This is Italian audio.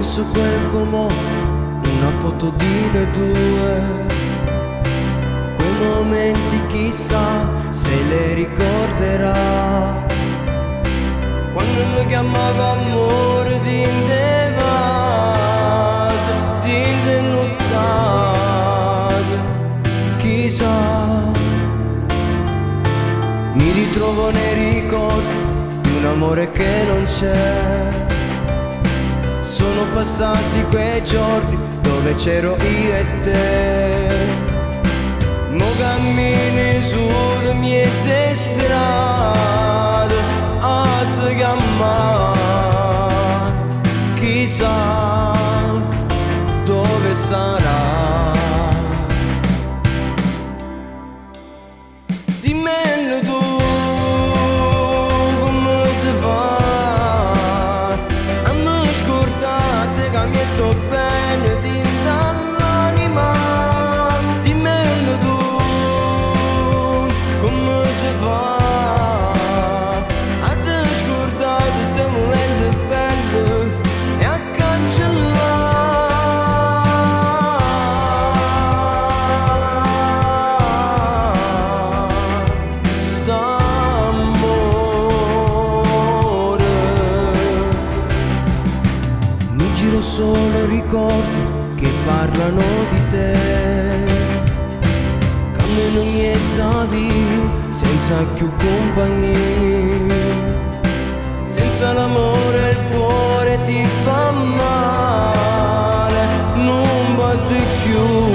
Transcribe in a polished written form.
fosse quel com'ho, una foto di noi due. Quei momenti chissà se le ricorderà, quando mi chiamava amore dinte vase, dinte nottate. Chissà, mi ritrovo nei ricordi di un amore che non c'è. Sono passati quei giorni dove c'ero io e te. Mo cammini sulle mie strade a te chiamare. Chissà dove sarà. Dimmelo tu come si fa a me scordate che mi sto bene tinta l'anima. Dimmelo tu come si fa a te scordare tutti i momenti belli e a cancellare st'amore. Mi giro solo ricordi che parlano di te, cambiano miezza via senza più compagnia. Senza l'amore il cuore ti fa male, non batte più.